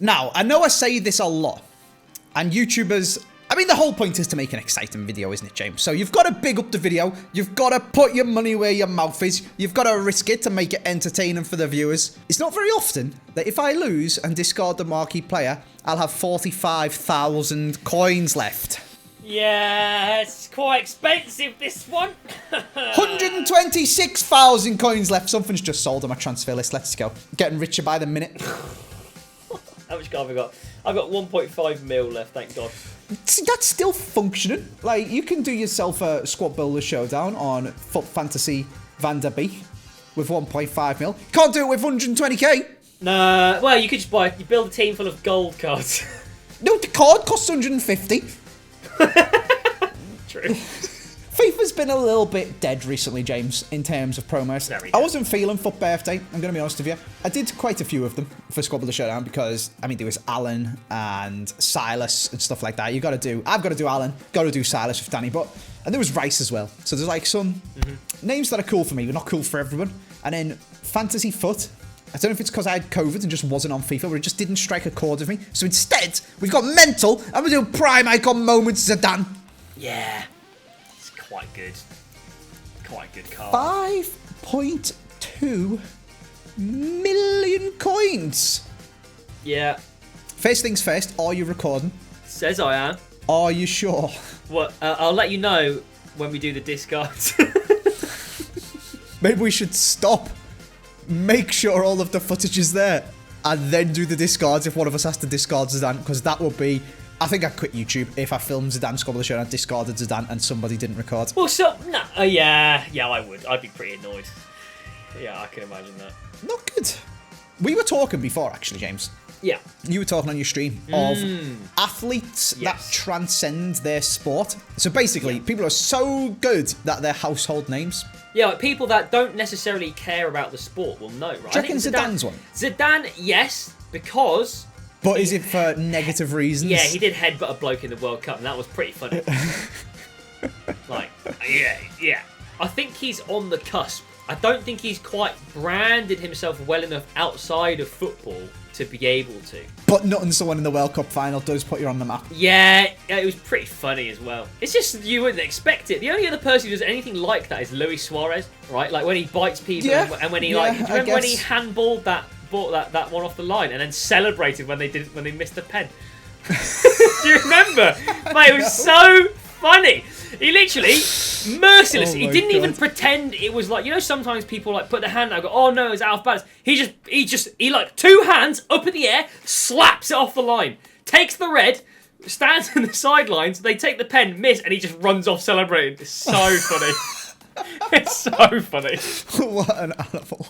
Now, I know I say this a lot, and YouTubers... I mean, the whole point is to make an exciting video, isn't it, James? So you've got to big up the video. You've got to put your money where your mouth is. You've got to risk it to make it entertaining for the viewers. It's not very often that if I lose and discard the marquee player, I'll have 45,000 coins left. Yeah, it's quite expensive, this one. 126,000 coins left. Something's just sold on my transfer list. Let's go. Getting richer by the minute. How much have I got? I've got 1.5 mil left, thank God. See, that's still functioning. Like, you can do yourself a squad builder showdown on Foot Fantasy Van der Beek with 1.5 mil. Can't do it with 120k. Nah, well, you could just you build a team full of gold cards. No, the card costs 150. True. FIFA's been a little bit dead recently, James, in terms of promos. I wasn't feeling Foot Birthday, I'm going to be honest with you. I did quite a few of them for Squad Builder Showdown because, I mean, there was Alan and Silas and stuff like that. I've got to do Alan, got to do Silas with Danny, and there was Rice as well. So there's like some names that are cool for me, but not cool for everyone. And then Fantasy Foot, I don't know if it's because I had COVID and just wasn't on FIFA, or it just didn't strike a chord with me. So instead, we've got Mental, and we're doing Prime Icon Moments Zidane. Yeah. Quite good. Quite good card. 5.2 million coins. Yeah. First things first, are you recording? Says I am. Are you sure? What? I'll let you know when we do the discards. Maybe we should stop, make sure all of the footage is there, and then do the discards if one of us has to discard Zidane, because that would be... I think I'd quit YouTube if I filmed Zidane Squad Builder Show and I discarded Zidane and somebody didn't record. Well, so... No, yeah, I would. I'd be pretty annoyed. Yeah, I can imagine that. Not good. We were talking before, actually, James. Yeah. You were talking on your stream of athletes that transcend their sport. So basically, people are so good that they're household names. Yeah, like people that don't necessarily care about the sport will know, right? Do you reckon Zidane's one? Zidane, yes, because... But is it for negative reasons? Yeah, he did headbutt a bloke in the World Cup, and that was pretty funny. Like, yeah. I think he's on the cusp. I don't think he's quite branded himself well enough outside of football to be able to. But nutting someone in the World Cup final does put you on the map. Yeah, it was pretty funny as well. It's just, you wouldn't expect it. The only other person who does anything like that is Luis Suarez, right? Like when he bites people and when he do you remember when he handballed that one off the line and then celebrated when they missed the pen? Do you remember? Mate, it was so funny. He literally merciless. He didn't even pretend it was like, you know, sometimes people like put their hand out and go, oh no, it's out of balance. He like two hands up in the air, slaps it off the line, takes the red, stands in the sidelines, they take the pen, miss, and he just runs off celebrating. It's so funny. It's so funny. What an animal.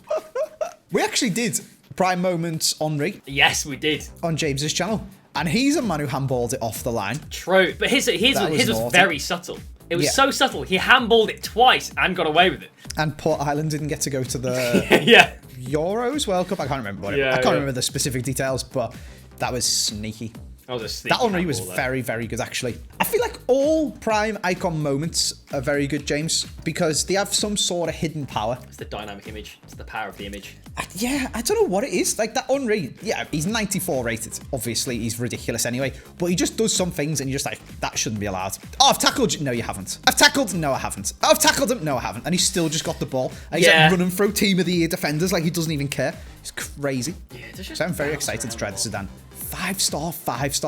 We actually did Prime Moments Henry. Yes, we did. On James's channel. And he's a man who handballed it off the line. True, but his was very subtle. It was so subtle. He handballed it twice and got away with it. And Port Island didn't get to go to the Euros World Cup. I can't remember what I can't remember the specific details, but that was sneaky. That Henry was very, very good, actually. I feel like all Prime Icon Moments are very good, James, because they have some sort of hidden power. It's the dynamic image. It's the power of the image. Yeah, I don't know what it is. Like that Henry, yeah, he's 94 rated. Obviously, he's ridiculous anyway. But he just does some things and you're just like, that shouldn't be allowed. Oh, I've tackled you. No, you haven't. I've tackled. No, I haven't. I've tackled him. No, I haven't. And he's still just got the ball. And he's like running through Team of the Year defenders like he doesn't even care. It's crazy. Yeah, so I'm very excited to try the Zidane. 5-star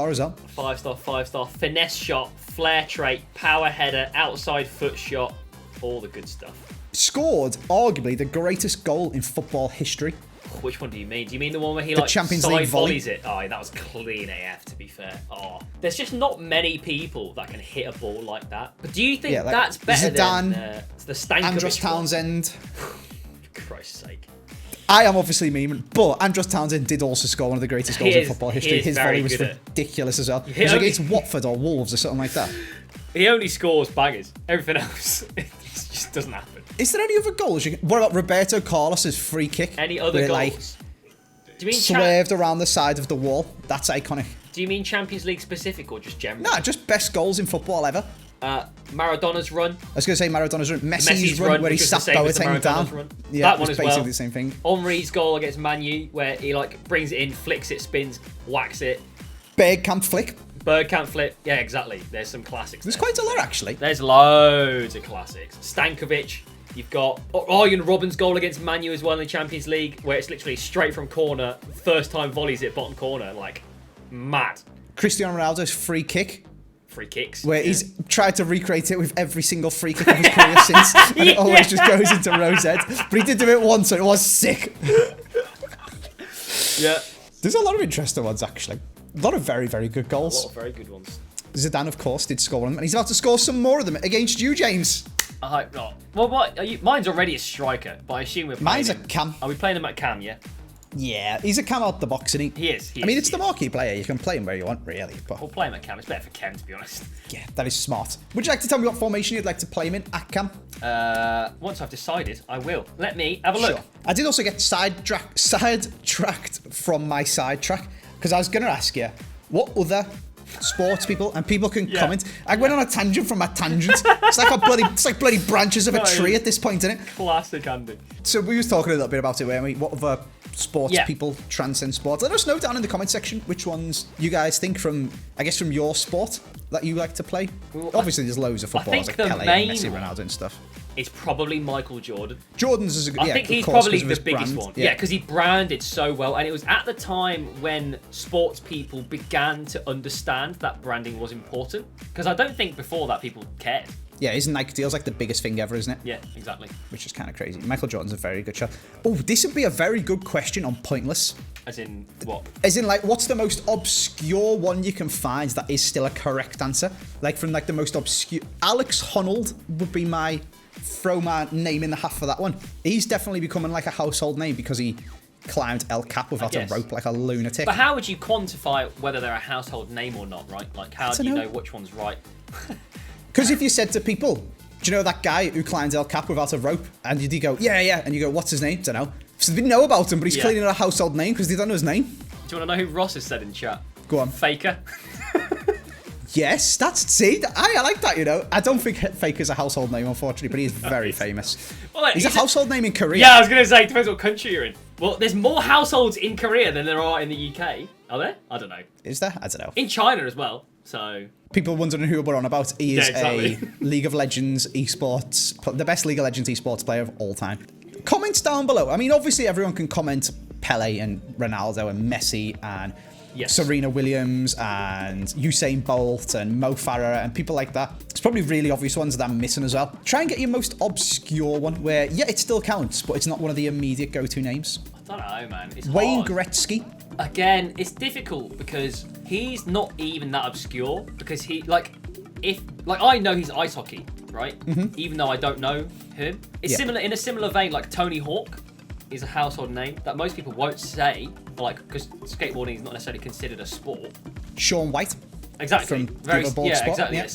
as well. 5-star. Finesse shot, flair trait, power header, outside foot shot, all the good stuff. Scored arguably the greatest goal in football history. Which one do you mean? Do you mean the one where he Champions League volleys it? Oh, that was clean AF, to be fair. Oh, there's just not many people that can hit a ball like that. But do you think that's better Zidane, than the Stankovic Andros Townsend? For Christ's sake. I am obviously memeing, but Andros Townsend did also score one of the greatest goals in football history. His volley was ridiculous as well. It was against Watford or Wolves or something like that. He only scores bangers. Everything else, it just doesn't happen. Is there any other goals? What about Roberto Carlos's free kick? Any other goals? Do you mean swerved around the side of the wall? That's iconic. Do you mean Champions League specific or just general? No, just best goals in football ever. Maradona's run. I was going to say Maradona's run. Messi's run where he sat Boateng down. Run. Yeah, that one as basically well. the same thing. Henry's goal against Man U, where he like brings it in, flicks it, spins, whacks it. Bergkamp flick. Bergkamp flip. Yeah, exactly. There's some classics. There's quite a lot, actually. There's loads of classics. Stankovic. You've got Arjen Robben's goal against Man U as well in the Champions League, where it's literally straight from corner, first time volleys it bottom corner, like mad. Cristiano Ronaldo's free kick. Free kicks. Where he's tried to recreate it with every single free kick of his career since, and it always just goes into Rose Ed. But he did do it once, and it was sick. Yeah. There's a lot of interesting ones, actually. A lot of very, very good goals. A lot of very good ones. Zidane, of course, did score one of them, and he's about to score some more of them against you, James. I hope not. Well, what? Mine's already a striker, but I assume we're playing Mine's him. a cam. Are we playing him at cam, yeah? Yeah, he's a cam out the box, isn't he? He is. I mean, it's the marquee player. You can play him where you want, really. But we'll play him at cam. It's better for Ken, to be honest. Yeah, that is smart. Would you like to tell me what formation you'd like to play him in at cam? Once I've decided, I will. Let me have a look. Sure. I did also get sidetracked from my sidetrack, because I was going to ask you, what other sports people, and people can comment. I went on a tangent from my tangent. It's like bloody branches of a tree at this point, isn't it? Classic, Andy. So we was talking a little bit about it, weren't we? What other sports people transcend sports? Let us know down in the comment section which ones you guys think from your sport that you like to play. Well, obviously, there's loads of footballers like Pele and Messi, Ronaldo and stuff. It's probably Michael Jordan. Jordan's is a good. I think he's probably the biggest one. Yeah, because he branded so well, and it was at the time when sports people began to understand that branding was important. Because I don't think before that people cared. Yeah, his Nike deal's like the biggest thing ever, isn't it? Yeah, exactly. Which is kind of crazy. Michael Jordan's a very good shot. Oh, this would be a very good question on Pointless. As in what? As in, like, what's the most obscure one you can find that is still a correct answer? Like, from, like, the most obscure... Alex Honnold would be my... throw my name in the hat for that one. He's definitely becoming, like, a household name because he climbed El Cap without a rope like a lunatic. But how would you quantify whether they're a household name or not, right? Like, how do you know which one's right? Because if you said to people, do you know that guy who climbed El Cap without a rope? And you go, yeah. And you go, what's his name? Don't know. So they know about him, but he's clearly not a household name because they don't know his name. Do you want to know who Ross has said in chat? Go on. Faker. Yes, I like that, you know. I don't think Faker's a household name, unfortunately, but he's very famous. Well, he's a household name in Korea. Yeah, I was going to say, it depends what country you're in. Well, there's more households in Korea than there are in the UK. Are there? I don't know. Is there? I don't know. In China as well, so... People wondering who we're on about. He is a League of Legends esports, the best League of Legends esports player of all time. Comments down below. I mean, obviously everyone can comment Pele and Ronaldo and Messi and Serena Williams and Usain Bolt and Mo Farah and people like that. It's probably really obvious ones that I'm missing as well. Try and get your most obscure one where, it still counts, but it's not one of the immediate go-to names. I don't know, man. It's Wayne hard. Gretzky. Again, it's difficult because he's not even that obscure because I know he's ice hockey, right? Mm-hmm. Even though I don't know him. It's similar in a similar vein like Tony Hawk is a household name that most people won't say, like because skateboarding is not necessarily considered a sport. Sean White. Exactly. From very Spot. exactly. Yeah.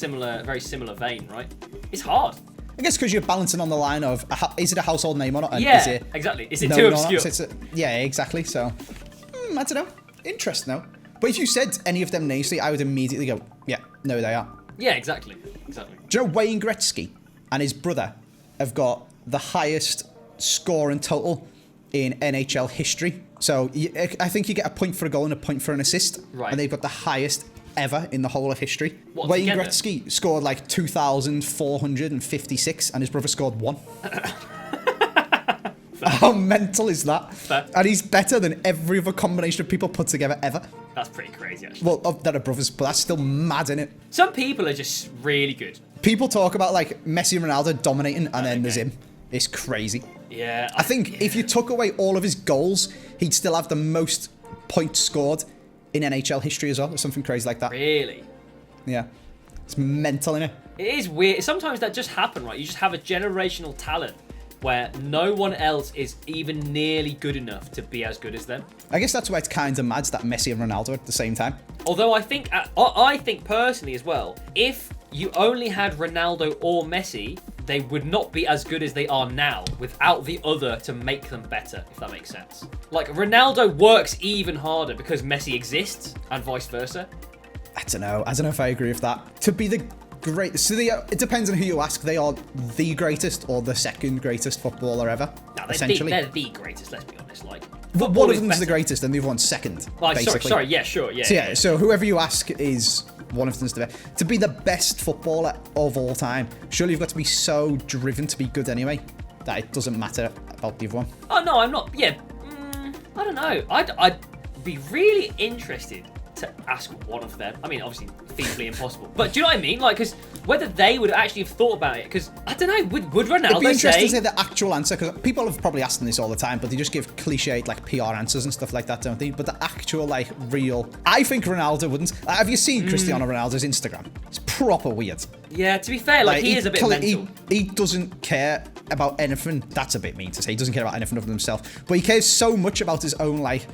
Very similar vein, right? It's hard. I guess because you're balancing on the line of is it a household name or not? And yeah, is it exactly. Is it too obscure? Exactly. So, I don't know. Interesting though. But if you said any of them names, I would immediately go, no, they are. Yeah, exactly. Do you know Wayne Gretzky and his brother have got the highest score in total in NHL history? So I think you get a point for a goal and a point for an assist. Right. And they've got the highest ever in the whole of history. What, Wayne together? Gretzky scored like 2,456 and his brother scored 1. How mental is that? Fair. And he's better than every other combination of people put together ever. That's pretty crazy, actually. Well, that are brothers, but that's still mad, innit? Some people are just really good. People talk about like Messi and Ronaldo dominating, and then there's him. It's crazy. Yeah. I think if you took away all of his goals, he'd still have the most points scored in NHL history as well, or something crazy like that. Really? Yeah. It's mental, innit? It is weird. Sometimes that just happens, right? You just have a generational talent where no one else is even nearly good enough to be as good as them. I guess that's why it's kind of mad that Messi and Ronaldo are at the same time. Although I think personally as well, if you only had Ronaldo or Messi, they would not be as good as they are now without the other to make them better, if that makes sense. Like, Ronaldo works even harder because Messi exists and vice versa. I don't know if I agree with that. To be the great. So it depends on who you ask. They are the greatest or the second greatest footballer ever. No, essentially, they're the greatest. Let's be honest. Like, one of them's the greatest, and the other one's second. Sorry. Yeah, sure. Yeah. So whoever you ask is one of them's the best. To be the best footballer of all time, surely you've got to be so driven to be good anyway that it doesn't matter about the other one. Oh no, I'm not. Yeah, I don't know. I'd be really interested to ask one of them. I mean, obviously, feasibly impossible. But do you know what I mean? Like, because whether they would actually have thought about it, because I don't know, would Ronaldo It'd be interesting to say the actual answer, because people have probably asked them this all the time, but they just give cliched like PR answers and stuff like that, don't they? But the actual like real, I think Ronaldo wouldn't. Have you seen Cristiano Ronaldo's Instagram? It's proper weird. Yeah, to be fair, like he is a bit mental. He doesn't care about anything. That's a bit mean to say. He doesn't care about anything other than himself. But he cares so much about his own, like...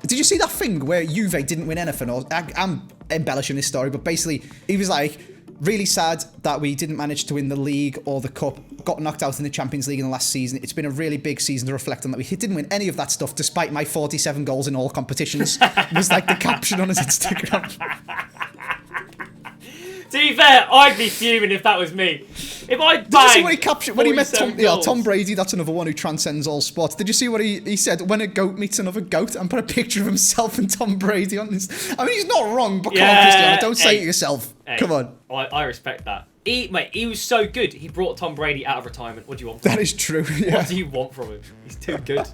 Did you see that thing where Juve didn't win anything? Or I'm embellishing this story, but basically, he was like, really sad that we didn't manage to win the league or the cup, got knocked out in the Champions League in the last season. It's been a really big season to reflect on that. We didn't win any of that stuff, despite my 47 goals in all competitions. Was like the caption on his Instagram. To be fair, I'd be fuming if that was me. If I banged... Did you see what he captured? When he met Tom Brady, that's another one who transcends all sports. Did you see what he said? When a goat meets another goat, and put a picture of himself and Tom Brady on this. I mean, he's not wrong, but come on, Cristiano, don't say it yourself. Come on. I respect that. He was so good, he brought Tom Brady out of retirement. What do you want from him? That is true, yeah. What do you want from him? He's too good.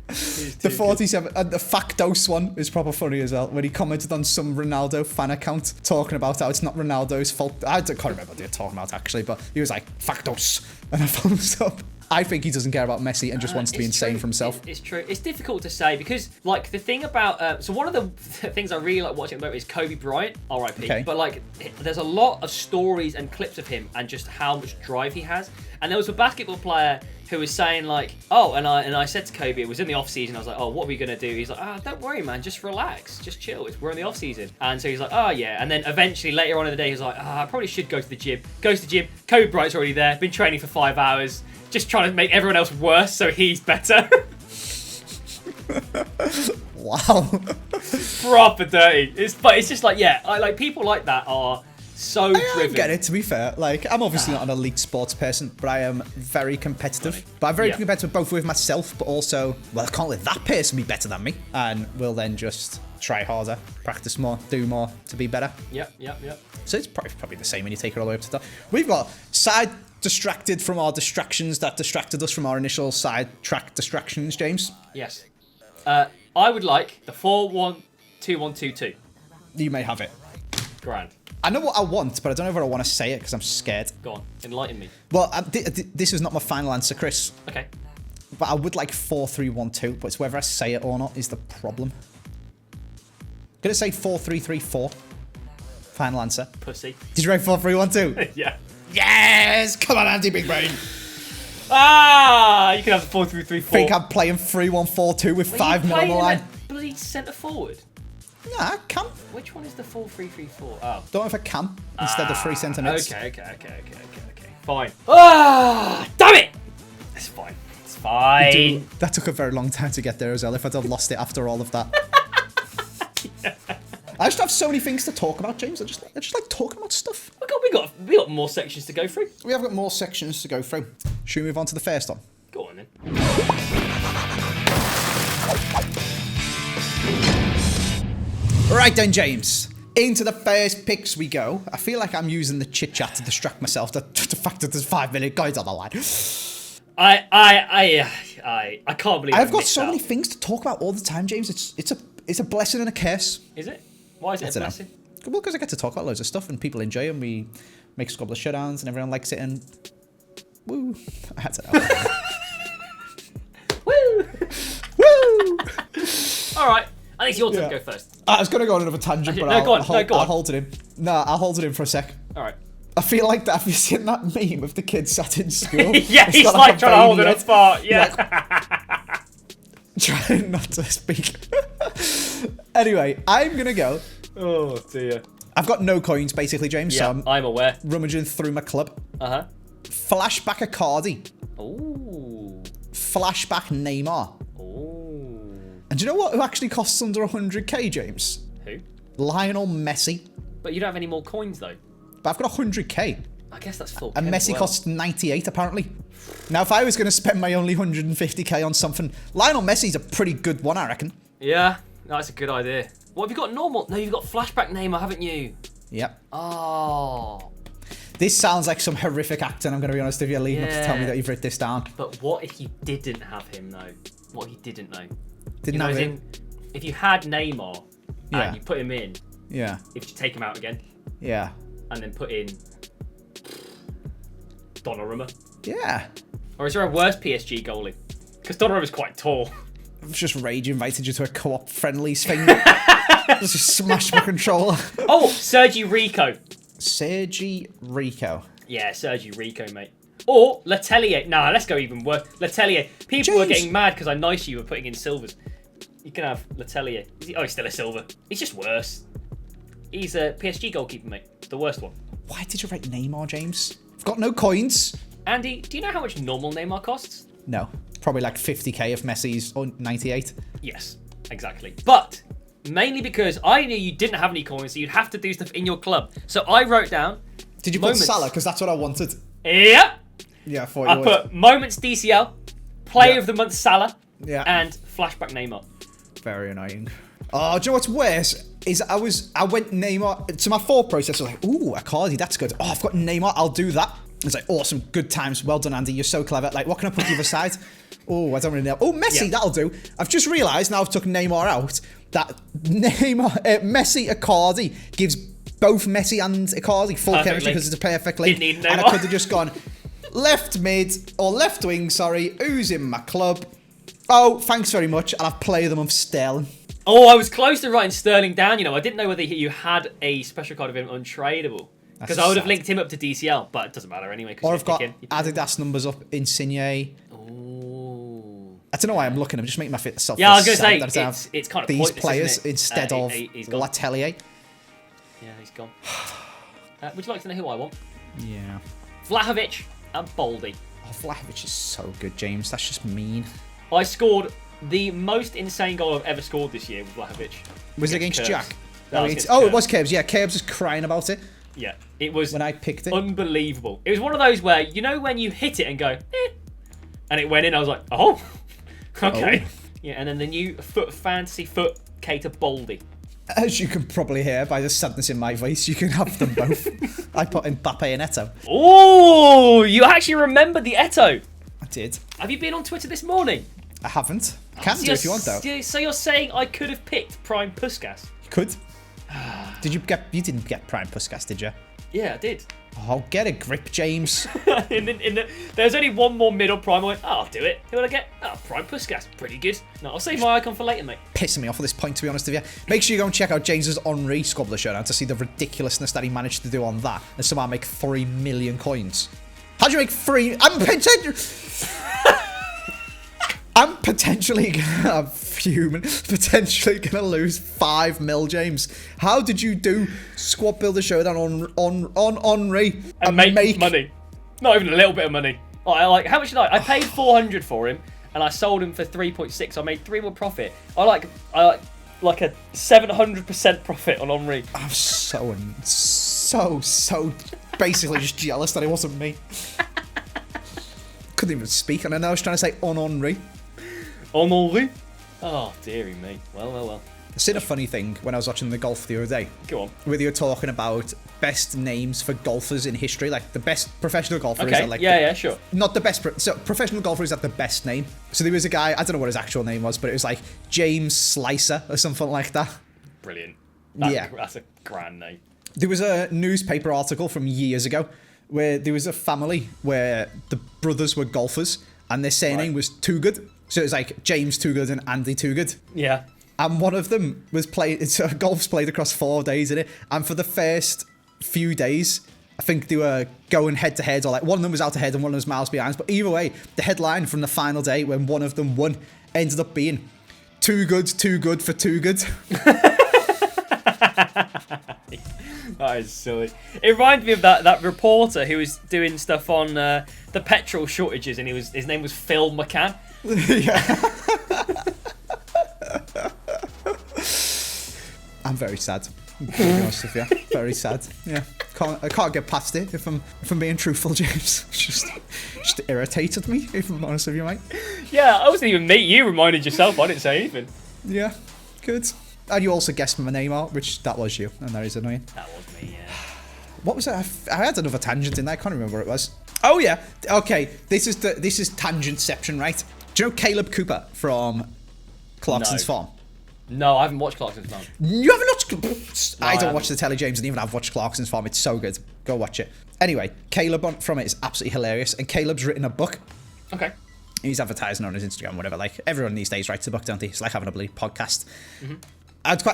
The 47 and the Factos one is proper funny as well, when he commented on some Ronaldo fan account talking about how it's not Ronaldo's fault. I can't remember what they were talking about actually, but he was like Factos and a thumbs up. I think he doesn't care about Messi and just wants to be insane for himself. It's true. It's difficult to say because, like, the thing about... so one of the things I really like watching about is Kobe Bryant, R.I.P. Okay. But, like, there's a lot of stories and clips of him and just how much drive he has. And there was a basketball player who was saying, like, oh, and I said to Kobe, it was in the off-season, I was like, oh, what are we going to do? He's like, don't worry, man, just relax, just chill, we're in the off-season. And so he's like, oh, yeah. And then eventually, later on in the day, he's like, I probably should go to the gym. Goes to the gym, Kobe Bryant's already there, been training for 5 hours, just trying to make everyone else worse so he's better. Wow. Proper dirty. But it's just like, yeah, like people like that are so driven. I get it, to be fair. Like, I'm obviously not an elite sports person, but I am very competitive. But I'm very competitive both with myself, but also, well, I can't let that person be better than me. And we'll then just try harder, practice more, do more to be better. Yep. So it's probably the same when you take it all the way up to that. We've got side distracted from our distractions that distracted us from our initial sidetrack distractions, James. Yes. I would like the 4-1-2-1-2-2. You may have it. Grand. I know what I want, but I don't know if I want to say it because I'm scared. Go on, enlighten me. Well, this is not my final answer, Chris. Okay. But I would like 4-3-1-2, but it's whether I say it or not is the problem. Gonna say 4-3-3-4. Final answer. Pussy. Did you write 4-3-1-2? Yeah. Yes! Come on, Andy Big Brain. You can have the 4-3-3-4. Think I'm playing 3-1-4-2 with 5 mil on the line? Bloody centre forward. Nah, I can. Which one is the 4-3-3-4? Oh. Don't know if I can instead of 3 centre mids. Okay. Fine. Damn it! It's fine. It's fine. That took a very long time to get there as well. If I'd have lost it after all of that. Yeah. I just have so many things to talk about, James. I just like talking about stuff. We got more sections to go through. We have got more sections to go through. Should we move on to the first one? Go on then. Right then, James. Into the first picks we go. I feel like I'm using the chit chat to distract myself. The fact that there's 5 minute guys on the line. I can't believe I've got so many things to talk about all the time, James. It's a blessing and a curse. Is it? Why is it a blessing? Well, because I get to talk about loads of stuff and people enjoy them. We make a couple of showdowns and everyone likes it and woo. I had to know. Woo! Woo! All right. I think it's your turn to go first. I was going to go on another tangent, but I'll hold it in. No, I'll hold it in for a sec. All right. I feel like that. Have you seen that meme of the kid sat in school? Yeah, he's like trying to hold it on spot. Yeah. Like, trying not to speak. Anyway, I'm going to go. Oh, dear. I've got no coins, basically, James. Yeah, so I'm aware. Rummaging through my club. Uh-huh. Flashback Icardi. Ooh. Flashback Neymar. Ooh. And do you know what? Who actually costs under 100k, James? Who? Lionel Messi. But you don't have any more coins, though. But I've got 100k. I guess that's full. And Messi costs 98 apparently. Now, if I was going to spend my only 150k on something, Lionel Messi's a pretty good one, I reckon. Yeah, that's a good idea. What have you got normal? No, you've got flashback Neymar, haven't you? Yep. Oh. This sounds like some horrific acting, I'm going to be honest with you, leading up to tell me that you've written this down. But what if you didn't have him, though? What if you didn't know? Didn't have him? If you had Neymar and you put him in, if you take him out again, and then put in Donnarumma. Yeah. Or is there a worse PSG goalie? Because Donnarumma's quite tall. I've just rage invited you to a co-op friendlies thing. Just smash my controller. Oh, Sergi Rico. Sergi Rico. Yeah, Sergi Rico, mate. Or Letelier. Nah, let's go even worse. Letelier. People were getting mad because I nice you were putting in silvers. You can have Letelier. Oh, he's still a silver. He's just worse. He's a PSG goalkeeper, mate. The worst one. Why did you write Neymar, James? I've got no coins. Andy, do you know how much normal Neymar costs? No. Probably like 50k if Messi's 98. Yes, exactly. But mainly because I knew you didn't have any coins, so you'd have to do stuff in your club. So I wrote down... Did you put Salah? Because that's what I wanted. Yeah. Yeah, I thought you would. I put Moments DCL, Player of the Month Salah, and Flashback Neymar. Very annoying. Oh, do you know what's worse? Is I went Neymar... To my thought process, I was like, ooh, Icardi, that's good. Oh, I've got Neymar, I'll do that. It's like, awesome, good times. Well done, Andy, you're so clever. Like, what can I put the other side? Oh, I don't really know. Oh, Messi, that'll do. I've just realised, now I've took Neymar out, that Messi Icardi gives both Messi and Icardi full chemistry because it's a perfect link. Didn't need Neymar. And I could have just gone left mid, or left wing, sorry, who's in my club? Oh, thanks very much, and I've played them of Sterling. Oh, I was close to writing Sterling down, you know. I didn't know whether you had a special card of him untradeable. Because I would have linked him up to DCL, but it doesn't matter anyway. Or I've got Adidas numbers up, Insigne. Oh. I don't know why I'm looking. I'm just making myself I was going to say, it's kind of these players isn't it? instead of Letelier. Yeah, he's gone. Would you like to know who I want? Yeah. Vlahovic and Baldy. Oh, Vlahovic is so good, James. That's just mean. I scored the most insane goal I've ever scored this year with Vlahovic. Was it against Jack? It was Curbs. Yeah, Curbs was crying about it. Yeah, it was when I picked it. Unbelievable. It was one of those where, you know, when you hit it and go, and it went in, I was like, oh, okay. Oh. Yeah, and then the new fantasy foot cater Baldy. As you can probably hear by the sadness in my voice, you can have them both. I put in Mbappe and Eto'o. Oh, you actually remember the Eto'o? I did. Have you been on Twitter this morning? I haven't. I can do if you want, though. So you're saying I could have picked Prime Puskas? You could. You didn't get Prime Puskas, did you? Yeah, I did. Oh, get a grip, James. There's only one more middle Prime. I went, I'll do it. Who will I get? Oh, Prime Puskas. Pretty good. No, I'll save my icon for later, mate. Pissing me off at this point, to be honest with you. Make sure you go and check out James's Henri Squad of the Showdown to see the ridiculousness that he managed to do on that and somehow make 3 million coins. How'd you make 3? I'm potentially gonna potentially gonna lose 5 mil, James. How did you do Squad Builder Showdown on Henri and make money? Not even a little bit of money. How much did I paid 400 for him, and I sold him for 3.6. I made 3 more profit. I like a 700% profit on Henri. I'm so basically just jealous that it wasn't me. Couldn't even speak, and I know I was trying to say on Henri. On Henri? Oh, dearie me. Well. I seen a funny thing when I was watching the golf the other day. Go on. Where you were talking about best names for golfers in history, like the best professional golfer. Okay. Is like yeah, sure. Not the best. So professional golfer is at the best name. So there was a guy. I don't know what his actual name was, but it was like James Slicer or something like that. Brilliant. That's a grand name. There was a newspaper article from years ago where there was a family where the brothers were golfers and their surname was Too Good. So it was like James Too Good and Andy Too Good. Yeah. And one of them was golf's played across 4 days in it. And for the first few days, I think they were going head to head, or like one of them was out ahead and one of them was miles behind. But either way, the headline from the final day when one of them won ended up being too good for Too Good. That is silly. It reminded me of that reporter who was doing stuff on the petrol shortages, and his name was Phil McCann. Yeah. I'm very sad. I'm being honest with you. Very sad. Yeah. I can't get past it if I'm being truthful, James. just irritated me, if I'm honest with you, mate. Yeah, I wasn't even me. You reminded yourself. I didn't say anything. Yeah, good. And you also guessed my name out, which that was you, and that is annoying. That was me, yeah. What was it? I had another tangent in there. I can't remember what it was. Oh yeah. Okay. This is tangentception, right? Do you know Caleb Cooper from Clarkson's Farm? No, I haven't watched Clarkson's Farm. You haven't watched? No, I don't watch the telly, James, and even I've watched Clarkson's Farm. It's so good. Go watch it. Anyway, Caleb from it is absolutely hilarious, and Caleb's written a book. Okay. He's advertising on his Instagram, whatever. Like everyone these days writes a book, don't they? It's like having a bloody podcast. Mm-hmm.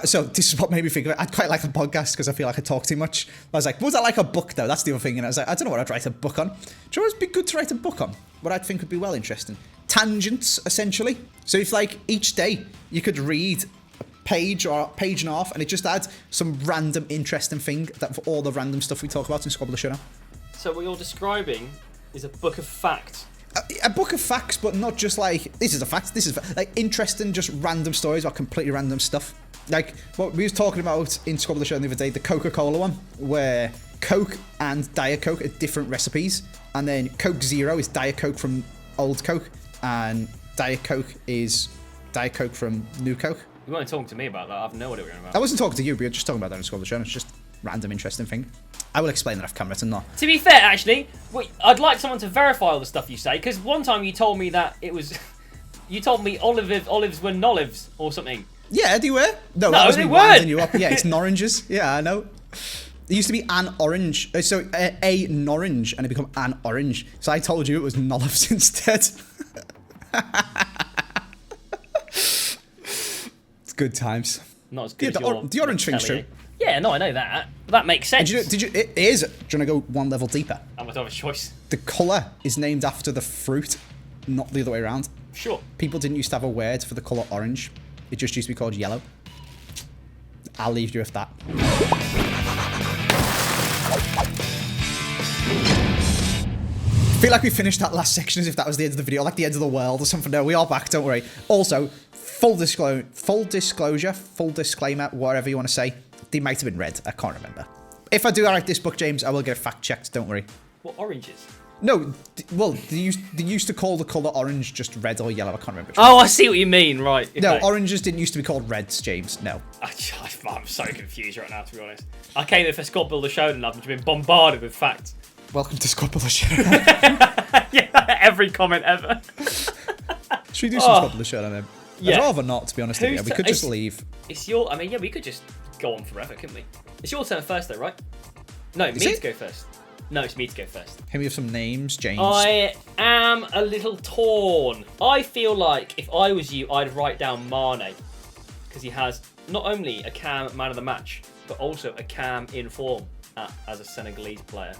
So this is what made me think of it. I'd quite like a podcast because I feel like I talk too much. I was like, was that like a book though? That's the other thing. And I was like, I don't know what I'd write a book on. Do you know what'd be good to write a book on? What I'd think would be well interesting. Tangents, essentially. So if like each day you could read a page or a page and a half, and it just adds some random interesting thing that for all the random stuff we talk about in Squabble the Showdown. So what you're describing is a book of facts. A book of facts, but not just like, this is a fact, this is like interesting, just random stories about completely random stuff. Like what we was talking about in Squabble the Show the other day, the Coca-Cola one, where Coke and Diet Coke are different recipes, and then Coke Zero is Diet Coke from old Coke, and Diet Coke is Diet Coke from new Coke. You weren't talking to me about that. I have no idea what you're about. I wasn't talking to you, but you're just talking about that in Squabble the Show. It's just random, interesting thing. I will explain that off camera, to not. To be fair, actually, I'd like someone to verify all the stuff you say, because one time you told me that it was, you told me olives were nollives or something. Yeah, they were. No, that was me winding you up. Yeah, it's Noranges. Yeah, I know. It used to be an orange. So a Norange, and it became an orange. So I told you it was Nollives instead. It's good times. Not as good Yeah, as the orange thing's true. Yeah, no, I know that. But that makes sense. It is. Do you want to go one level deeper? I'm a choice. The colour is named after the fruit, not the other way around. Sure. People didn't used to have a word for the colour orange. It just used to be called yellow. I'll leave you with that. I feel like we finished that last section as if that was the end of the video, like the end of the world or something. No, we are back, don't worry. Also, full disclosure, full disclaimer, whatever you want to say, they might have been red. I can't remember. If I do write this book, James, I will get fact checked, don't worry. What, oranges? No, well, they used to call the colour orange just red or yellow. I can't remember. Oh, I see what you mean, right. Okay. No, oranges didn't used to be called reds, James. No. I'm so confused right now, to be honest. I came here for Scott Builder Showdown and I've been bombarded with facts. Welcome to Squabble the Showdown. Yeah, every comment ever. Should we do some Squabble the Showdown then? Yeah. I'd rather not, to be honest with you. We could just leave. It's your... I mean, yeah, we could just go on forever, couldn't we? It's your turn first, though, right? No, me to go first. No, it's me to go first. Hit me with some names, James. I am a little torn. I feel like if I was you, I'd write down Mane. Because he has not only a Cam man of the match, but also a Cam in form as a Senegalese player.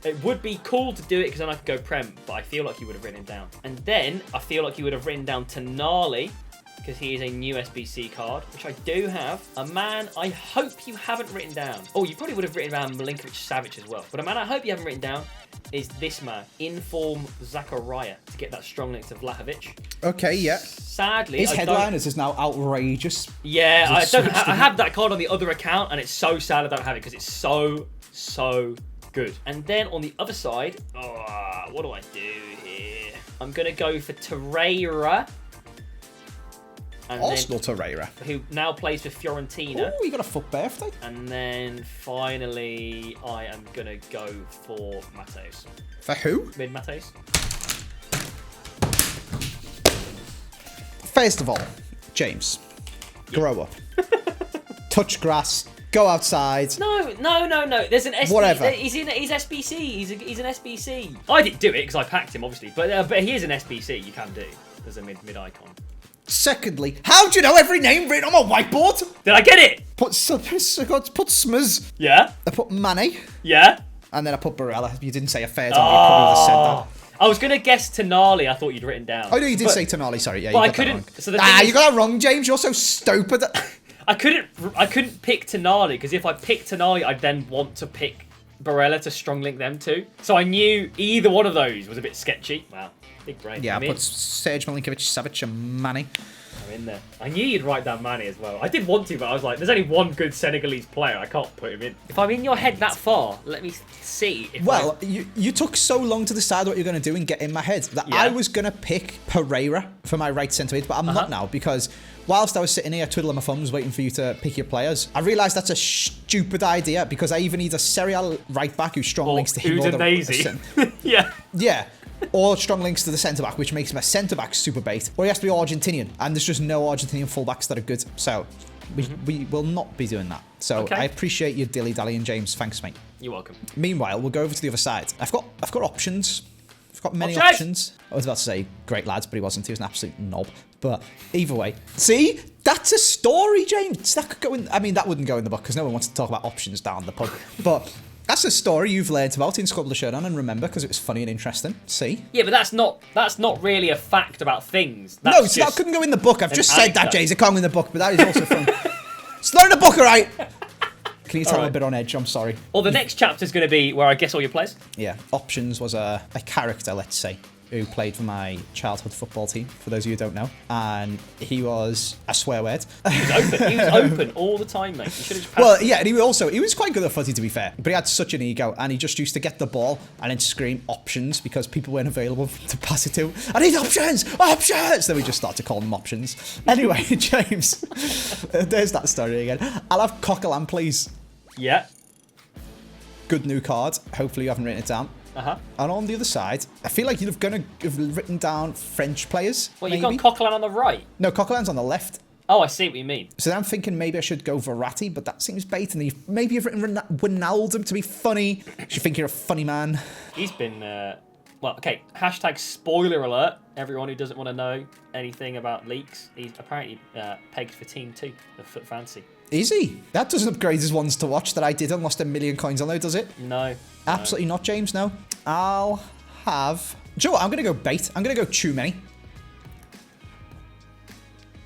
It would be cool to do it because then I could go Prem, but I feel like you would have written him down. And then I feel like you would have written down Tonali, because he is a new SBC card, which I do have. A man I hope you haven't written down. Oh, you probably would have written down Milinkovic-Savic as well. But a man I hope you haven't written down is this man, Inform Zachariah, to get that strong link to Vlahovic. Okay, yeah. Sadly, his headliners is now outrageous. Yeah, I have that card on the other account, and it's so sad I don't have it because it's so good. And then on the other side, what do I do here? I'm gonna go for Torreira. And Arsenal Torreira, who now plays for Fiorentina. Oh, you got a foot birthday. And then finally, I am gonna go for Mateus. For who? Mid Mateus. First of all, James, grow up. Touch grass. Go outside. No. There's an SBC. Whatever. He's SBC. He's an SBC. I didn't do it because I packed him, obviously. But he is an SBC. You can do. There's a mid icon. Secondly, how do you know every name written on my whiteboard? Did I get it? Put Smuz. Yeah. I put Mane. Yeah. And then I put Barella. You didn't say a fair time. You probably would have said that. I was gonna guess Tonali. I thought you'd written down. Oh no, you did say Tonali. Sorry, yeah. But you I got couldn't. That wrong. So the thing is, you got that wrong, James. You're so stupid. I couldn't pick Tonali because if I picked Tonali, I'd then want to pick Barella to strong link them too. So I knew either one of those was a bit sketchy. Wow, big brain. Yeah, I put Serge Milinkovic, Savic, and Mane. I'm in there. I knew you'd write down Manny as well. I did want to, but I was like, there's only one good Senegalese player. I can't put him in. If I'm in your head that far, let me see. Well, you took so long to decide what you're going to do and get in my head that I was going to pick Pereira for my right centre mid, but I'm not now because whilst I was sitting here twiddling my thumbs waiting for you to pick your players, I realised that's a stupid idea because I either need a serial right back who's strong links to him or the... Yeah. Or strong links to the centre-back, which makes my centre-back super bait. Or he has to be Argentinian, and there's just no Argentinian full-backs that are good. So, we will not be doing that. So, I appreciate your dilly-dallying, James. Thanks, mate. You're welcome. Meanwhile, we'll go over to the other side. I've got options. I've got many options. I was about to say great lads, but he wasn't. He was an absolute knob. But either way. See? That's a story, James. That could go in... I mean, that wouldn't go in the book, because no one wants to talk about options down the pub. But... that's a story you've learned about in Squad of the Showdown and remember because it was funny and interesting. See? Yeah, but that's not really a fact about things. That's no, that couldn't go in the book. I've just said that, Jays. It can't go in the book, but that is also fun. It's not in the book, all right? Can you tell I'm a bit on edge? I'm sorry. Well, the next chapter is going to be where I guess all your players. Yeah. Options was a character, let's say, who played for my childhood football team, for those of you who don't know. And he was a swear word. He was open all the time, mate. You should have just well, yeah, and he was quite good at footy, to be fair. But he had such an ego, and he just used to get the ball and then scream options because people weren't available to pass it to. I need options! Options! Then we just started to call them options. Anyway, James, there's that story again. I'll have Coquelin, please. Yeah. Good new card. Hopefully you haven't written it down. And on the other side, I feel like you're going to have written down French players. Well, you've got Coquelin on the right. No, Coquelin's on the left. Oh, I see what you mean. So then I'm thinking maybe I should go Verratti, but that seems bait. And maybe you've written Wijnaldum to be funny. You think you're a funny man. He's been, well, okay, hashtag spoiler alert. Everyone who doesn't want to know anything about leaks, he's apparently pegged for Team 2 of Foot Fancy. Is he? That doesn't upgrade his ones to watch that I did and lost 1 million coins on though, does it? No. Absolutely not, James, no. I'll have... Do you know what? I'm going to go bait. I'm going to go too many.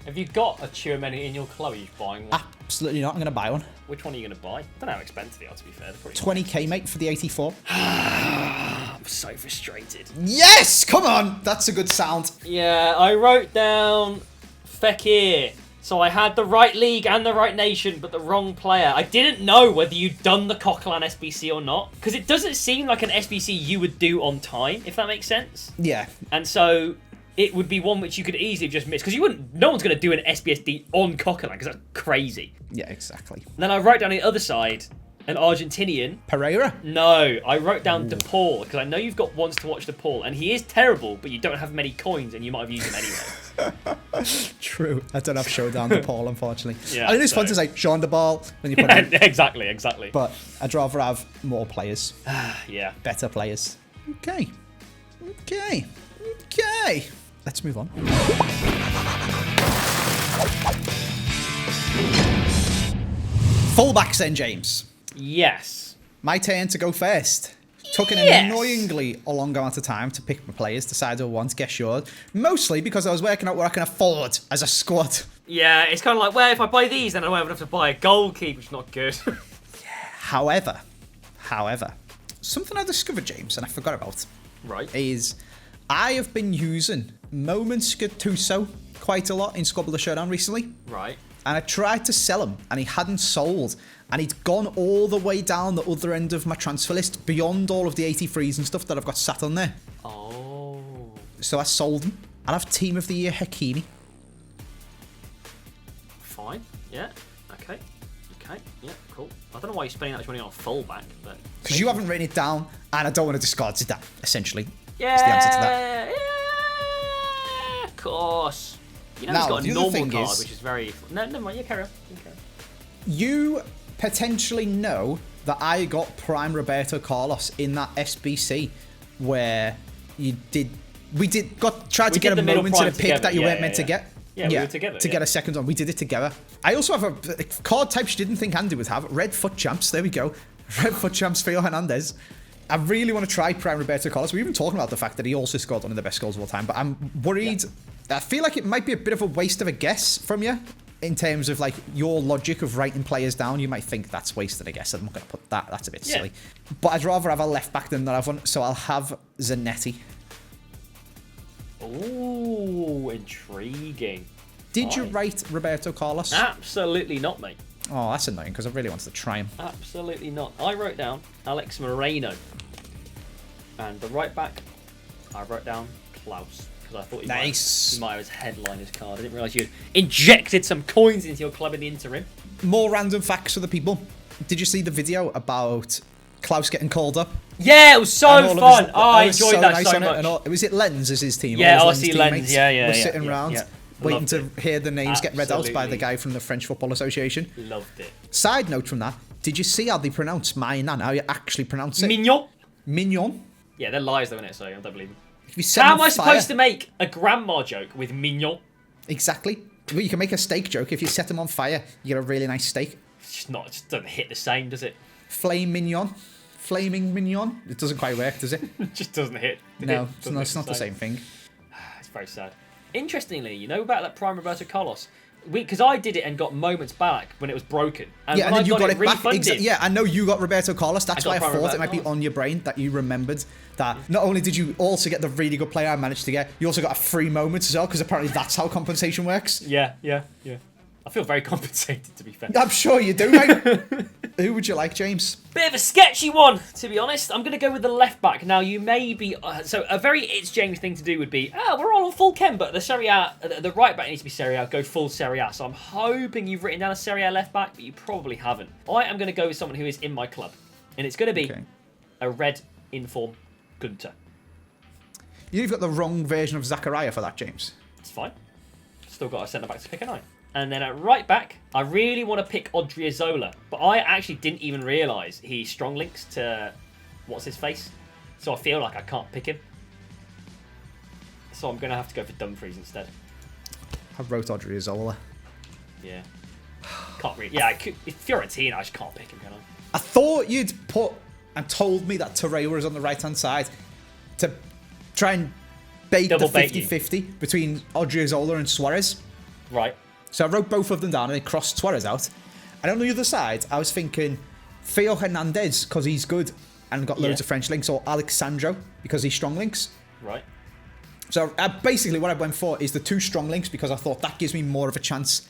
Have you got a Chouameni in your club? Are you buying one? Absolutely not. I'm going to buy one. Which one are you going to buy? I don't know how expensive they are, to be fair. 20k, mate, for the 84. I'm so frustrated. Yes! Come on! That's a good sound. Yeah, I wrote down Fekir. So I had the right league and the right nation, but the wrong player. I didn't know whether you'd done the Coquelin SBC or not, because it doesn't seem like an SBC you would do on time, if that makes sense. Yeah. And so it would be one which you could easily just miss, because you wouldn't. No one's going to do an SBSD on Coquelin, because that's crazy. Yeah, exactly. And then I write down the other side, an Argentinian. Pereira? No, I wrote down DePaul, because I know you've got ones to watch DePaul, and he is terrible, but you don't have many coins, and you might have used him anyway. True. I don't have Showdown DePaul, unfortunately. Yeah, I think it's fun to say Jean de Ball when you put it in. Exactly. But I'd rather have more players. Yeah. Better players. Okay. Let's move on. Fullbacks then, James. Yes. My turn to go first. Took an annoyingly long amount of time to pick my players, decide who I want, guess yours. Mostly because I was working out what I can afford as a squad. Yeah, it's kind of like, well, if I buy these, then I won't have to buy a goalkeeper, which is not good. However, something I discovered, James, and I forgot about, right, is I have been using Moments Gattuso quite a lot in Squad of the Showdown recently. Right. And I tried to sell him, and he hadn't sold. And he'd gone all the way down the other end of my transfer list, beyond all of the 83s and stuff that I've got sat on there. Oh. So I sold him. I'll have Team of the Year Hakimi. Fine. Yeah. Okay. Yeah, cool. I don't know why you're spending that much money on a fullback, but... Because you haven't written it down, and I don't want to discard Zidane, essentially. Yeah. Is the answer to that. Yeah, of course. You know, now, he's got a normal card, which is very... No, never mind. You carry on. You potentially know that I got Prime Roberto Carlos in that SBC where we tried to get a moment in a pick that you weren't meant to get. Yeah, we were together. To get a second one. We did it together. I also have a card type she didn't think Andy would have. Red Foot Champs. There we go. Red Foot Champs, Theo Hernandez. I really want to try Prime Roberto Carlos. We're even talking about the fact that he also scored one of the best goals of all time, but I'm worried. Yeah. I feel like it might be a bit of a waste of a guess from you. In terms of like your logic of writing players down, you might think that's wasted, I guess. I'm not going to put that. That's a bit silly. But I'd rather have a left back than have one. So I'll have Zanetti. Ooh, intriguing. Did you write Roberto Carlos? Absolutely not, mate. Oh, that's annoying because I really wanted to try him. Absolutely not. I wrote down Alex Moreno. And the right back, I wrote down Klaus. Because I thought he might have his headliner's card. I didn't realise you'd injected some coins into your club in the interim. More random facts for the people. Did you see the video about Klaus getting called up? Yeah, it was so fun. I enjoyed that so much. Was it Lens as his team? Yeah, obviously Lens. Yeah. We're sitting around waiting to hear the names get read out by the guy from the French Football Association. Loved it. Side note from that, did you see how they pronounce Mainan? How you actually pronounce it? Mignon. Mignon? Yeah, they're lies though, innit? So I don't believe them. How am I supposed to make a grandma joke with mignon? Exactly. Well, you can make a steak joke. If you set them on fire, you get a really nice steak. It just doesn't hit the same, does it? Flame mignon. Flaming mignon. It doesn't quite work, does it? It just doesn't hit. No, it's not the same thing. It's very sad. Interestingly, you know about that prime Roberto Carlos? Because I did it and got moments back when it was broken. And and then you got it back. Refunded. Yeah, I know you got Roberto Carlos. That's why I thought it might be on your brain that you remembered that not only did you also get the really good player I managed to get, you also got a free moment as well, because apparently that's how compensation works. Yeah. I feel very compensated, to be fair. I'm sure you do, mate. Who would you like, James? Bit of a sketchy one, to be honest. I'm going to go with the left back. Now, you may be... so, a very It's James thing to do would be, we're all on full chem, but the Serie A, the right back needs to be Serie A, go full Serie A. So, I'm hoping you've written down a Serie A left back, but you probably haven't. I am going to go with someone who is in my club. And it's going to be a red inform Gunter. You've got the wrong version of Zachariah for that, James. It's fine. Still got a centre-back to pick, haven't I? And then at right back, I really want to pick Odriozola, but I actually didn't even realise he strong links to what's-his-face, so I feel like I can't pick him. So I'm going to have to go for Dumfries instead. I wrote Odriozola. Yeah. Can't really... Yeah, if Fiorentina, I just can't pick him, can I? I thought you'd put and told me that Torreira was on the right-hand side to try and bait the 50-50 between Odriozola and Suarez. Right. So I wrote both of them down and they crossed Suarez out. And on the other side, I was thinking Theo Hernandez, because he's good and got loads of French links, or Alexandro, because he's strong links. Right. So basically what I went for is the two strong links, because I thought that gives me more of a chance.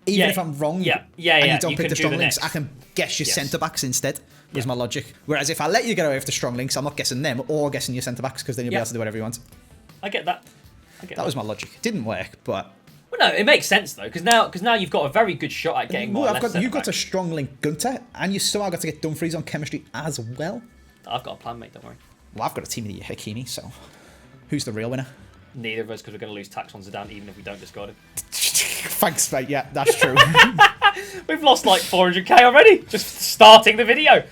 Even if I'm wrong and you don't pick the strong links, I can guess your centre-backs instead, was my logic. Whereas if I let you get away with the strong links, I'm not guessing them or guessing your centre-backs, because then you'll be able to do whatever you want. I get that. That was my logic. It didn't work, but... Well, no, it makes sense, though, because now you've got a very good shot at getting more left you got a strong link Gunter, and you somehow got to get Dumfries on chemistry as well. I've got a plan, mate, don't worry. Well, I've got a team of the year, Hakimi, so... Who's the real winner? Neither of us, because we're going to lose tax on Zidane, even if we don't discard him. Thanks, mate. Yeah, that's true. We've lost like 400k already, just starting the video.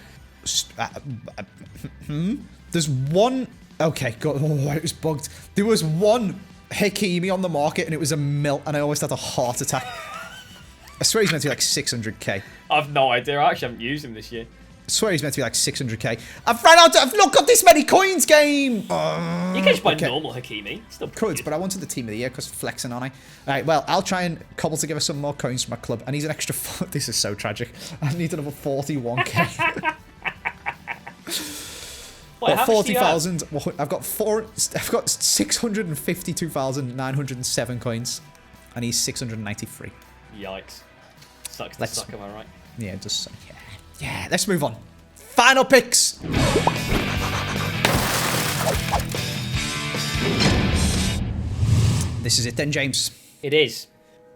There's one... Okay, God, it was bugged. There was one Hakimi on the market, and it was a milt, and I almost had a heart attack. I swear he's meant to be like 600k. I've no idea. I actually haven't used him this year. I swear he's meant to be like 600k. I've run out. I've not got this many coins, game. You can just buy normal Hakimi. Still could, but I wanted the team of the year because flexing on it. All right, well, I'll try and cobble together some more coins for my club. I need an extra. This is so tragic. I need another 41k. Wait, 40,000. I've got 652,907 coins. I need 693. Yikes! Sucks to suck. Am I right? Yeah, it does suck. Yeah. Let's move on. Final picks. This is it then, James. It is.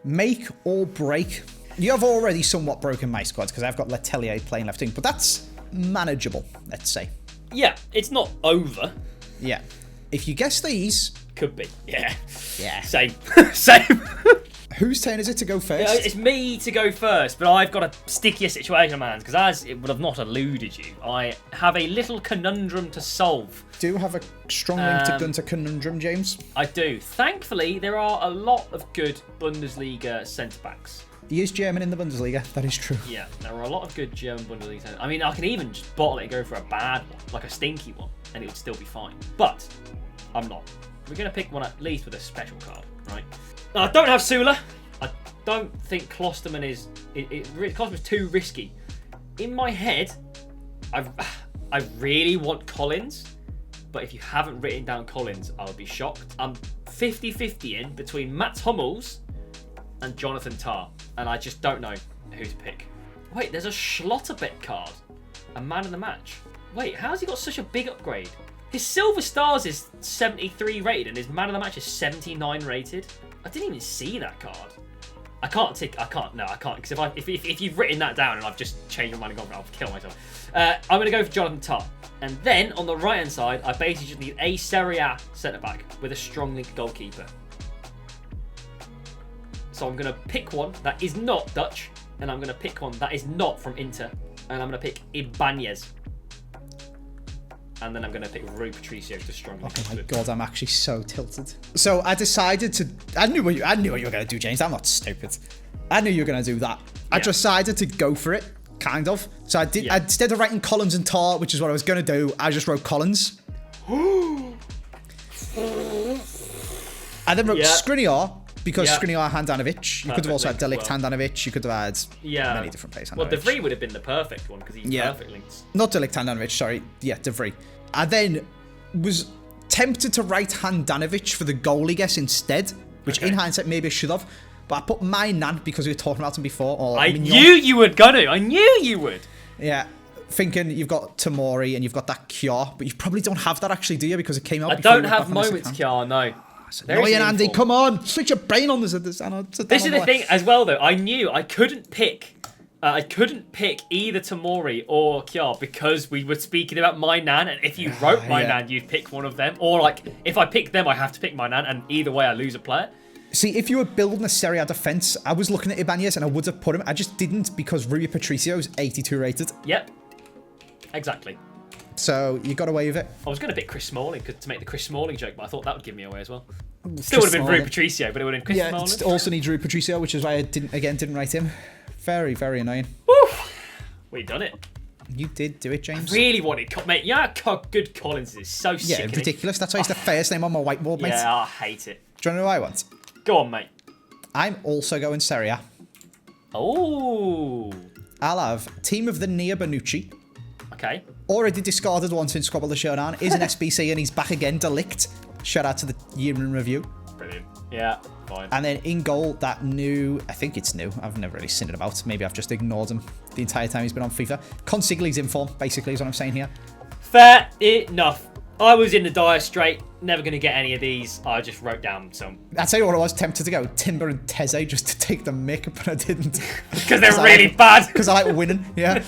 Make or break. You have already somewhat broken my squads because I've got Letellier playing left wing, but that's manageable, let's say. Yeah, it's not over. Yeah. If you guess these... Could be. Yeah. Same. Same. Whose turn is it to go first? Yeah, it's me to go first, but I've got a stickier situation, man, because as it would have not eluded you, I have a little conundrum to solve. Do you have a strong link to Gunter conundrum, James? I do. Thankfully, there are a lot of good Bundesliga centre-backs. He is German in the Bundesliga, that is true. Yeah, there are a lot of good German Bundesliga centre. I mean, I can even just bottle it and go for a bad one, like a stinky one, and it would still be fine. But I'm not. We're going to pick one at least with a special card, right? Now, I don't have Sula. I don't think Klosterman is... Klosterman's too risky. In my head, I really want Collins, but if you haven't written down Collins, I would be shocked. I'm 50-50 in between Mats Hummels and Jonathan Tah, and I just don't know who to pick. Wait, there's a Schlotterbeck card. A man of the match. Wait, how's he got such a big upgrade? His Silver Stars is 73 rated, and his man of the match is 79 rated. I didn't even see that card. I can't, because if you've written that down and I've just changed my mind and gone, I'll kill myself. I'm going to go for Jonathan Tah. And then, on the right-hand side, I basically just need a Serie A centre-back with a strong link goalkeeper. So I'm going to pick one that is not Dutch, and I'm going to pick one that is not from Inter, and I'm going to pick Ibanez. And then I'm going to pick Rui Patricio to strong link. Oh my god, I'm actually so tilted. So I decided to... I knew what you were going to do, James. I'm not stupid. I knew you were going to do that. Yeah. I decided to go for it, kind of. So I did. Yeah. Instead of writing Collins and Tah, which is what I was going to do, I just wrote Collins. I then wrote Skriniar, because Skriniar Handanovic. You could have also had Delict Handanovic. You could have had many different players. Well, De Vrij would have been the perfect one because he's perfect links. Not Delict Handanovic, sorry. Yeah, De Vrij. I then was tempted to write Handanovic for the goalie guess instead, which in hindsight maybe I should have. But I put my Nan because we were talking about him before. Or I knew you were gonna. I knew you would. Yeah. Thinking you've got Tomori and you've got that Kjær, but you probably don't have that actually, do you? Because it came out before. I don't have moments Kjær, no. Annoying, Andy, come on. Switch your brain on this. This is the thing as well, though. I knew I couldn't pick either Tomori or Kjær because we were speaking about my Nan, and if you wrote my Nan, you'd pick one of them. Or, like, if I pick them, I have to pick my Nan, and either way, I lose a player. See, if you were building a Serie A defence, I was looking at Ibanez and I would have put him. I just didn't because Rui Patricio is 82 rated. Yep. Exactly. So you got away with it. I was going to pick Chris Smalling to make the Chris Smalling joke, but I thought that would give me away as well. Still would have been Rui Patricio, but it would have been Chris Smalling. Yeah, also needs Rui Patricio, which is why I didn't write him. Very, very annoying. Woo! We done it. You did do it, James. I really wanted, mate. Yeah, good Collins is so sick. Yeah, ridiculous. That's why he's the first name on my whiteboard, mate. Yeah, I hate it. Do you know who I want? Go on, mate. I'm also going Serie A. Oh. I'll have Team of the Nia Bonucci. Okay. Already discarded once in Squabble the Showdown. Is an SBC and he's back again. Delict. Shout out to the year in review. Brilliant. Yeah, fine. And then in goal, that new... I think it's new. I've never really seen it about. Maybe I've just ignored him the entire time he's been on FIFA. Consigli's in form, basically, is what I'm saying here. Fair enough. I was in the dire straight. Never going to get any of these. I just wrote down some. I'll tell you what, I was tempted to go Timber and Teze just to take the mick, but I didn't. Because they're really bad. Because I like winning, yeah.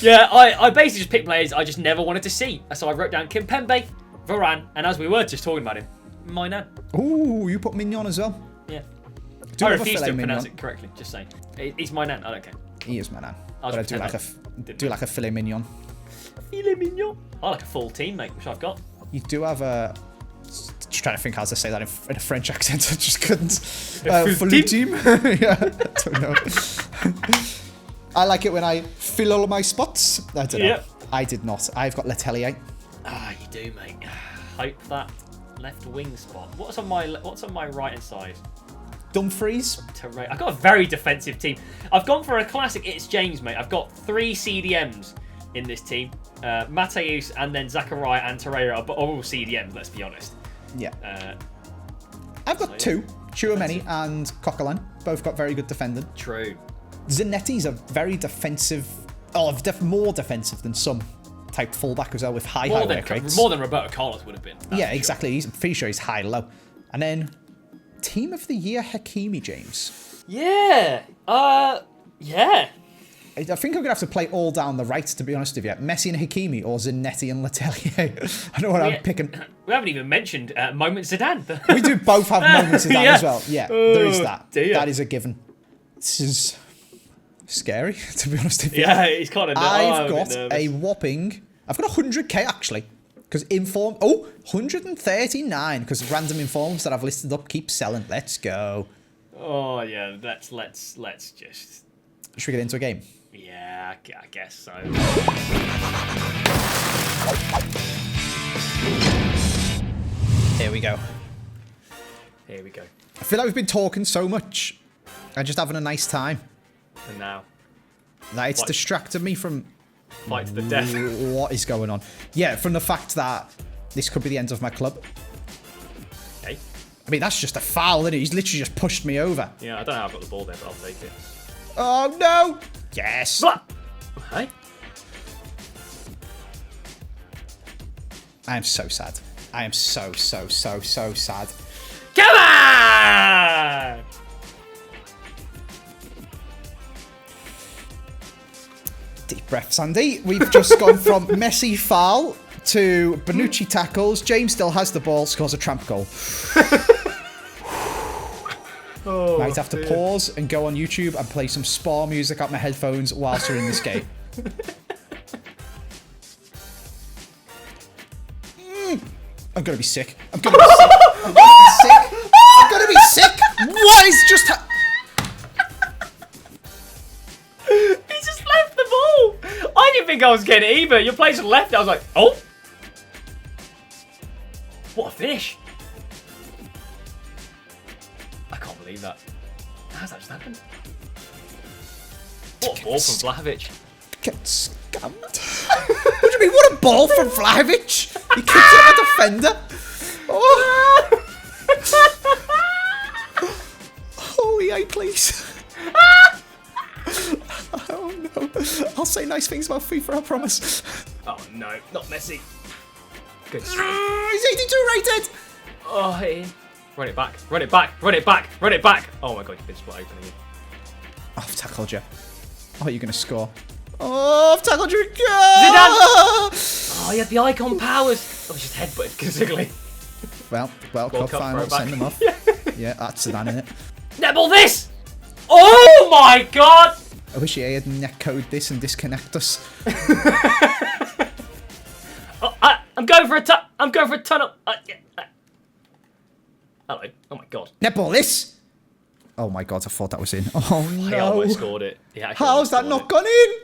Yeah, I basically just picked players I just never wanted to see. So I wrote down Kimpembe, Varane, and as we were just talking about him, my Nan. Ooh, you put Mignon as well? Yeah. I refuse to pronounce it correctly, just saying. He's my Nan, I don't care. He is my Nan. But I do like a filet mignon. Filet mignon. I like a full team, mate, which I've got. You do have a... Just trying to think how to say that in a French accent. I just couldn't. Full team? Yeah, I don't know. I like it when I fill all my spots. I don't know. I did not. I've got Letelier. Ah, you do, mate. Hope that left wing spot. What's on my right hand side? Dumfries. I've got a very defensive team. I've gone for a classic. It's James, mate. I've got 3 CDMs in this team. Mateus and then Zachariah and Torreira are all CDMs, let's be honest. Yeah. I've got 2. Chouameni and Coquelin. Both got very good defending. True. Zanetti's a very defensive... Oh, more defensive than some type fullback as well with high work rates. More than Roberto Carlos would have been. Yeah, exactly. I'm pretty sure he's high-low. And then... Team of the Year, Hakimi, James. Yeah. Yeah. I think I'm going to have to play all down the right, to be honest with you. Messi and Hakimi or Zanetti and Letelier. I know what I'm picking. We haven't even mentioned Moment Zidane. We do both have Moments Zidane as well. Yeah, there is that. That is a given. This is scary, to be honest with you. Yeah, it's kind of I've got a whopping... I've got 100k, actually. Because inform... Oh, 139. Because random informs that I've listed up keep selling. Let's go. Oh, yeah. Let's just... Should we get into a game? Yeah, I guess so. Here we go. Here we go. I feel like we've been talking so much. I'm just having a nice time. And now? Like, it's distracted me from... Fight to the death. What is going on? Yeah, from the fact that this could be the end of my club. Okay. I mean, that's just a foul, isn't it? He's literally just pushed me over. Yeah, I don't know how I've got the ball there, but I'll take it. Oh, no. Yes. Blah. Hey. I am so sad. I am so sad. Come on! Deep breaths, Andy. We've just gone from Messi foul to Bonucci tackles. James still has the ball, scores a tramp goal. Might have to pause and go on YouTube and play some spa music out my headphones whilst we're in this game. I'm gonna be sick. I'm gonna be sick. I'm gonna be sick. I'm gonna be sick. What is just He just left the ball. I didn't think I was getting it either. Your place left it. I was like, oh. What a finish. I can't believe that. How's that just happened? What a ball from Vlahovic. Get scammed. What do you mean? What a ball from Vlahovic. He kicked it at a defender. Oh. Holy A, please. Oh no. I'll say nice things about FIFA, I promise. Oh no, not Messi. Good. He's 82 rated. Oh, hit him. Run it back. Run it back. Run it back. Run it back. Oh my god, you've been split open again. Oh, I've tackled you. Oh, you're going to score. Oh, I've tackled you again. Zidane. Oh, he had the icon powers. Oh, he just headbutted Kazigli. Well, Cup final, send them off. Yeah, that's Zidane, innit? Netball this! Oh my god! I wish EA had netcode this and disconnect us. I'm going for a I'm going for a tunnel. Hello. Oh my god. Netball this! Oh my god, I thought that was in. Oh no. He almost scored it. How's that not gone in?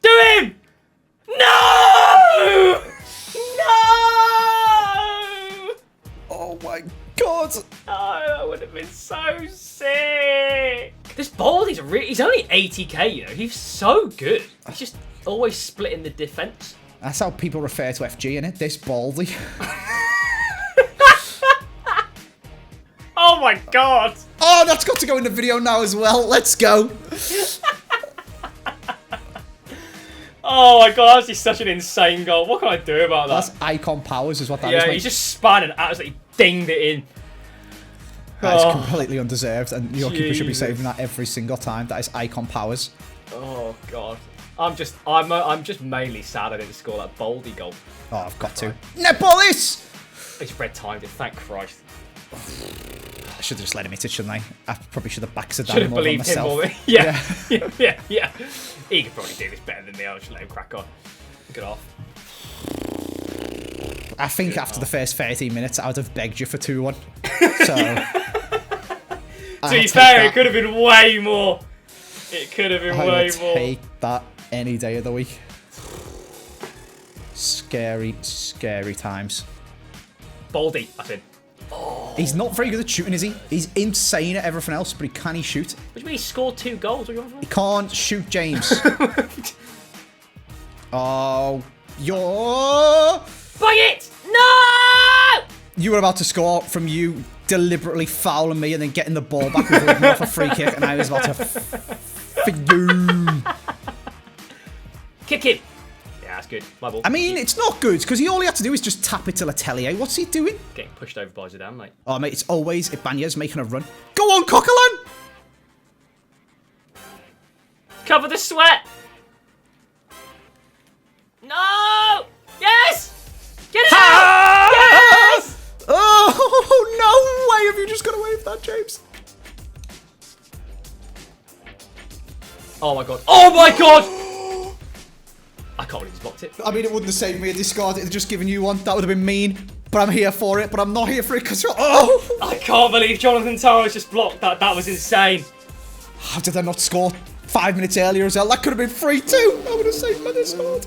Do him! No! No! Oh my god. Oh, that would have been so sick. This Baldy's he's only 80k, you know. He's so good. He's just always splitting the defense. That's how people refer to FG, innit? This Baldy. Oh my god. Oh, that's got to go in the video now as well. Let's go. Oh my god, that's just such an insane goal. What can I do about that? That's icon powers is what that is. Yeah, Mate. he just spun and absolutely dinged it in. That is completely undeserved, and your keeper should be saving that every single time. That is icon powers. Oh god. I'm just mainly sad I didn't score that Baldy goal. Oh, I've got to. Netball this! He's red timed it, thank Christ. I should have just let him hit it, shouldn't I? I probably should have backed Zidane Should have more than believed him myself. more. Yeah. He could probably do this better than me. I'll just let him crack on. Get off. I think after the first 13 minutes, I would have begged you for 2-1. So, to be fair, it could have been way more. It could have been way more. I would take that any day of the week. Scary, scary times. Baldy, I think. He's not very good at shooting, is he? He's insane at everything else, but can he shoot? What do you mean he scored 2 goals? What are you on for? He can't shoot, James. Oh, you're... Bang it! No! You were about to score from you deliberately fouling me and then getting the ball back and holding off a free kick, and I was about to... Kick him! Yeah, that's good. My ball. I mean, it's not good, because he all he had to do is just tap it to Letelier. What's he doing? Getting pushed over by Zidane, mate. Oh, mate, it's always Ibanez making a run. Go on, Coquelin! Cover the sweat! No! Yes! Get it out! Yes! Oh, no way have you just got away with that, James. Oh my god. Oh my god! I can't believe he's blocked it. I mean, it wouldn't have saved me a discard. It would have just given you one. That would have been mean. But I'm here for it. But I'm not here for it because you're... Oh! I can't believe Jonathan Towers just blocked that. That was insane. How did I not score 5 minutes earlier as well? That could have been 3-2. I would have saved my discard.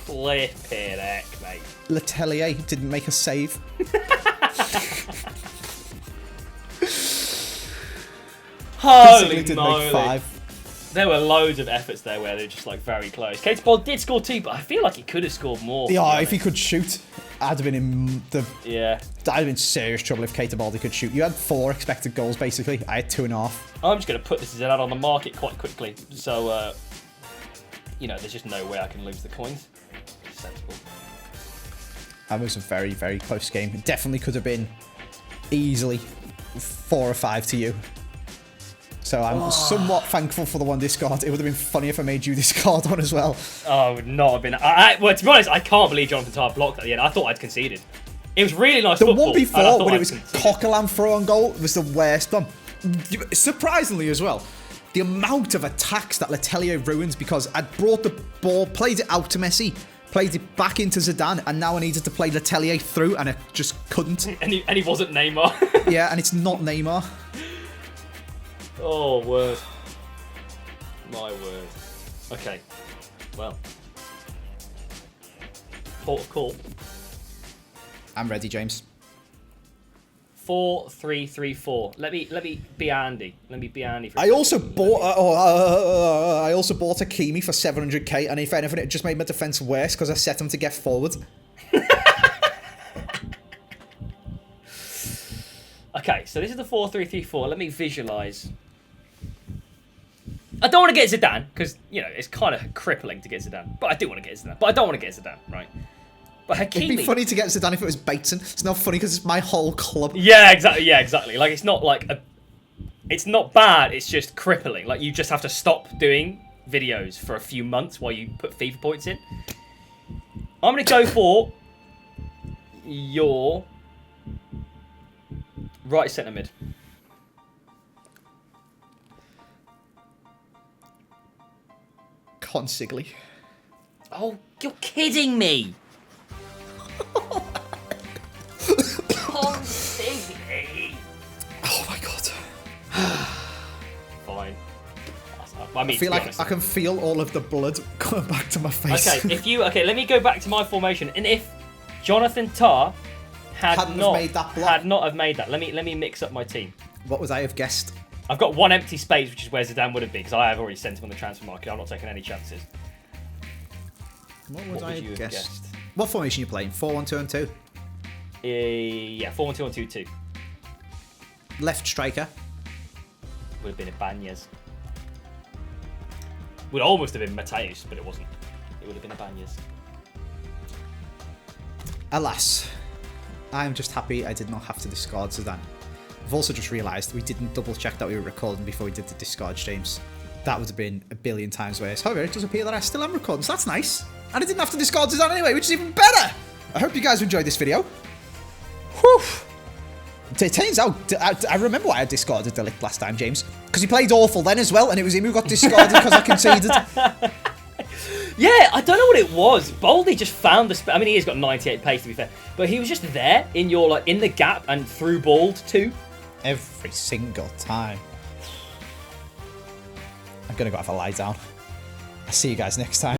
Flippin' heck, mate. Letelier didn't make a save. Holy did moly. make 5. There were loads of efforts there where they're just like very close. Kate's ball did score 2, but I feel like he could have scored more. Yeah, if he could shoot, I'd have been in the... Yeah. I'd have been serious trouble if Keita could shoot. You had 4 expected goals, basically. I had 2.5. I'm just going to put this as an ad on the market quite quickly. So, you know, there's just no way I can lose the coins. Sensible. That was a very, very close game. It definitely could have been easily 4 or 5 to you. So I'm somewhat thankful for the one discard. It would have been funny if I made you discard one as well. Oh, it would not have been. Well, to be honest, I can't believe Jonathan Tah blocked at the end. I thought I'd conceded. It was really nice football. The one before, when it was Coquelin throw on goal, was the worst one. Surprisingly as well, the amount of attacks that Letellier ruins because I'd brought the ball, played it out to Messi, played it back into Zidane, and now I needed to play Letellier through, and I just couldn't. And he wasn't Neymar. Yeah, and it's not Neymar. Oh, word. My word. Okay. Well. Port of call. I'm ready, James. 4-3-3-4. Let me be Andy. Let me be Andy. I also bought Hakimi for 700k, and if anything, it just made my defense worse because I set him to get forward. Okay, so this is the 4-3-3-4. Let me visualize. I don't want to get Zidane because you know it's kind of crippling to get Zidane, but I do want to get Zidane. But I don't want to get Zidane, right? But Hakimi... It'd be funny to get Zidane if it was Bateson. It's not funny because it's my whole club. Yeah, exactly. Yeah, exactly. Like it's not like it's not bad. It's just crippling. Like you just have to stop doing videos for a few months while you put FIFA points in. I'm gonna go for your right centre mid. Consigley. Oh, you're kidding me! Consigley. Oh my god. Fine. I feel like I can feel all of the blood coming back to my face. Okay, let me go back to my formation. And if Jonathan Tah had not have made that, let me mix up my team. What would I have guessed? I've got one empty space, which is where Zidane would have been, because I have already sent him on the transfer market. I'm not taking any chances. What would I have guessed? What formation are you playing? 4-1-2-2? Yeah, 4-1-2-1-2-2. Left striker? Would have been Ibanez. Would almost have been Mateus, but it wasn't. It would have been Ibanez. Alas, I'm just happy I did not have to discard Zidane. I've also just realised we didn't double check that we were recording before we did the discard streams. That would have been a billion times worse. However, it does appear that I still am recording, so that's nice. And I didn't have to discard Zidane anyway, which is even better. I hope you guys enjoyed this video. Whew. It turns out, I remember why I discarded De Ligt last time, James. Because he played awful then as well, and it was him who got discarded because I conceded. Yeah, I don't know what it was. Baldy just found the space. I mean, he has got 98 pace, to be fair. But he was just there in your in the gap and through balled too. Every single time. I'm going to go have a lie down. I'll see you guys next time.